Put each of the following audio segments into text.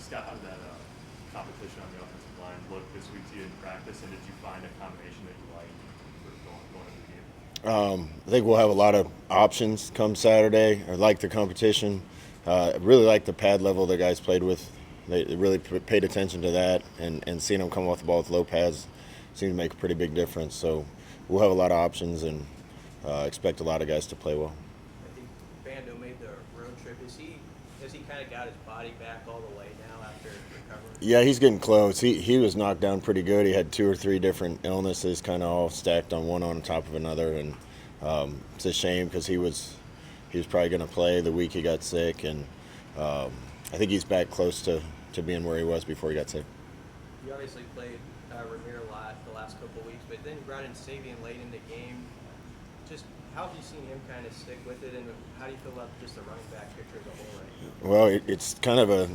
Scott, how did that competition on the offensive line look this week to you in practice, and did you find a combination that you like for going into the game? I think we'll have a lot of options come Saturday. I like the competition. I really like the pad level the guys played with. They really paid attention to that, and seeing them come off the ball with low pads seemed to make a pretty big difference. So we'll have a lot of options and expect a lot of guys to play well. I think Bando made the road trip. Has he kind of got his body back all the way now after recovering? Yeah, he's getting close. He was knocked down pretty good. He had 2 or 3 different illnesses kind of all stacked on one on top of another, and it's a shame because he was probably going to play the week he got sick, and I think he's back close to being where he was before he got sick. You obviously played Ramir a lot the last couple of weeks, but then you brought in Savian late in the game. Just how have you seen him kind of stick with it, and how do you feel about just the running back picture as a whole right now? Well, it's kind of a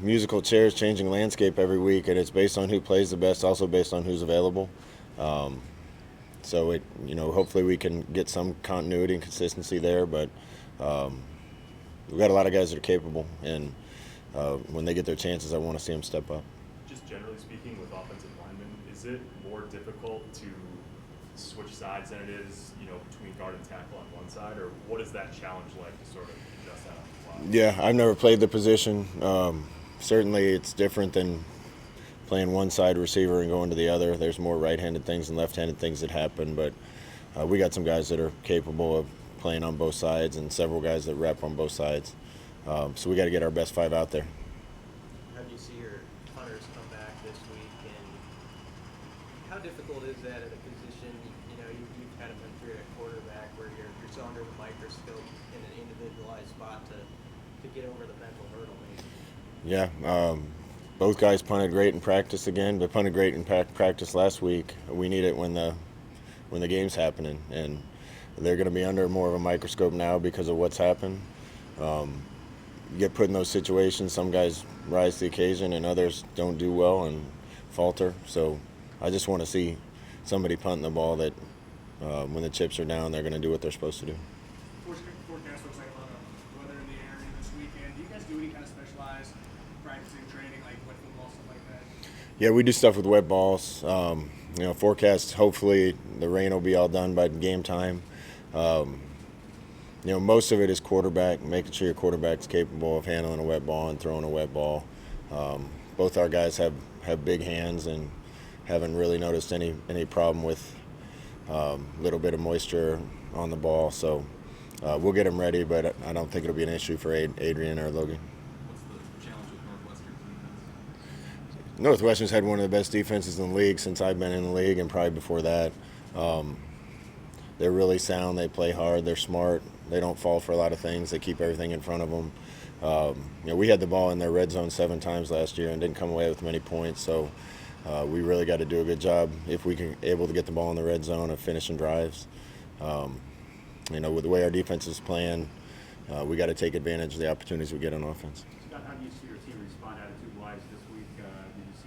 musical chairs changing landscape every week, and it's based on who plays the best, also based on who's available. So hopefully we can get some continuity and consistency there, but we've got a lot of guys that are capable, and when they get their chances, I want to see them step up. Just generally speaking, with offensive linemen, is it more difficult to switch sides than it is, between guard and tackle on one side, or what is that challenge like to sort of adjust that on the fly? Yeah, I've never played the position. Certainly, it's different than playing one side receiver and going to the other. There's more right-handed things and left-handed things that happen, but we got some guys that are capable of playing on both sides and several guys that rep on both sides. So we got to get our best 5 out there. How do you see your punters come back this week, and how difficult is that at a position? You've kind of been through it at quarterback where you're so under the microscope in an individualized spot to get over the mental hurdle, maybe. Yeah, both guys punted great in practice again, but punted great in practice last week. We need it when the game's happening, and they're going to be under more of a microscope now because of what's happened. You get put in those situations, some guys rise to the occasion and others don't do well and falter. So I just want to see somebody punting the ball that when the chips are down, they're going to do what they're supposed to do. Forecast looks like a lot of weather in the area this weekend. Do you guys do any kind of specialized practicing, training, like wet football, stuff like that? Yeah, we do stuff with wet balls. Forecast, hopefully the rain will be all done by game time. Most of it is quarterback, making sure your quarterback's capable of handling a wet ball and throwing a wet ball. Both our guys have big hands and haven't really noticed any problem with little bit of moisture on the ball. So we'll get them ready, but I don't think it'll be an issue for Adrian or Logan. What's the challenge with Northwestern's defense? Northwestern's had one of the best defenses in the league since I've been in the league, and probably before that. They're really sound. They play hard. They're smart. They don't fall for a lot of things. They keep everything in front of them. We had the ball in their red zone 7 times last year and didn't come away with many points. So we really got to do a good job if we can able to get the ball in the red zone of finishing drives. With the way our defense is playing, we got to take advantage of the opportunities we get on offense. Scott, how do you see your team respond attitude-wise this week? Did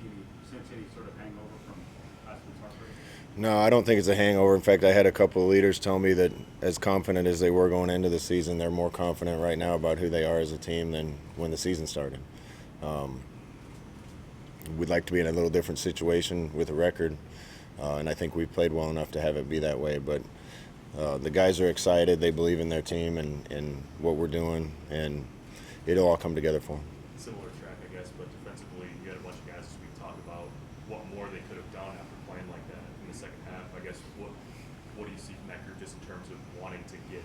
you sense any sort of hangover from last week's heartbreak? No, I don't think it's a hangover. In fact, I had a couple of leaders tell me that as confident as they were going into the season, they're more confident right now about who they are as a team than when the season started. We'd like to be in a little different situation with a record, and I think we've played well enough to have it be that way. But the guys are excited. They believe in their team and what we're doing, and it'll all come together for them. Similar track, I guess, but defensively, you had a bunch of guys this week talk about what more they could have done after playing like that in the second half. I guess what do you see from that group just in terms of wanting to get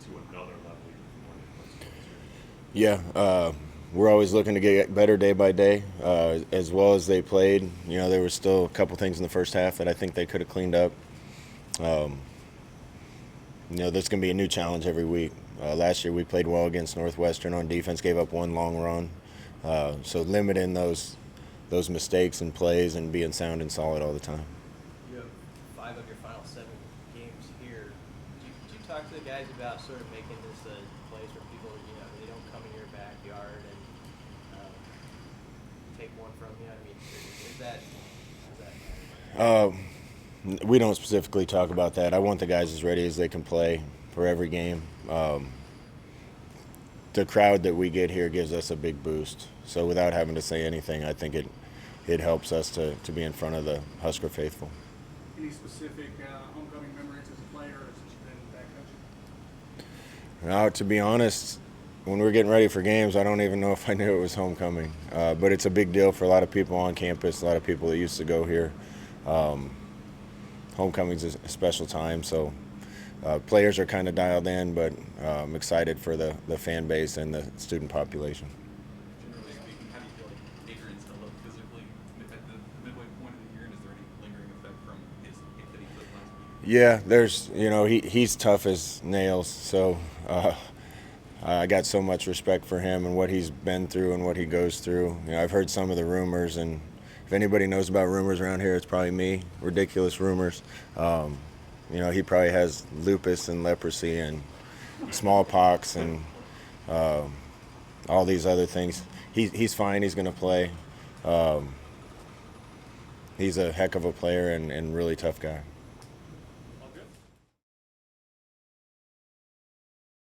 to another level even from where they played this year? Yeah, we're always looking to get better day by day. As well as they played, there was still a couple things in the first half that I think they could have cleaned up. There's going to be a new challenge every week. Last year we played well against Northwestern on defense, gave up one long run. So limiting those mistakes and plays and being sound and solid all the time. You have 5 of your final 7 games here. Do you talk to the guys about sort of making this a place where people, they don't come in your backyard and take one from you? I mean, is that We don't specifically talk about that. I want the guys as ready as they can play for every game. the crowd that we get here gives us a big boost. So without having to say anything, I think it helps us to be in front of the Husker faithful. Any specific homecoming memories as a player or since you've been back coaching? Now, to be honest, when we're getting ready for games, I don't even know if I knew it was homecoming. But it's a big deal for a lot of people on campus, a lot of people that used to go here. Homecoming's a special time, so players are kind of dialed in, but I'm excited for the fan base and the student population. Generally speaking, how do you feel like Adrian's held up physically at the midway point of the year, and is there any lingering effect from his hit that he took last week? Yeah, there's, he's tough as nails, so I got so much respect for him and what he's been through and what he goes through. I've heard some of the rumors, and if anybody knows about rumors around here, it's probably me. Ridiculous rumors. He probably has lupus and leprosy and smallpox and all these other things. He's fine. He's going to play. He's a heck of a player and really tough guy.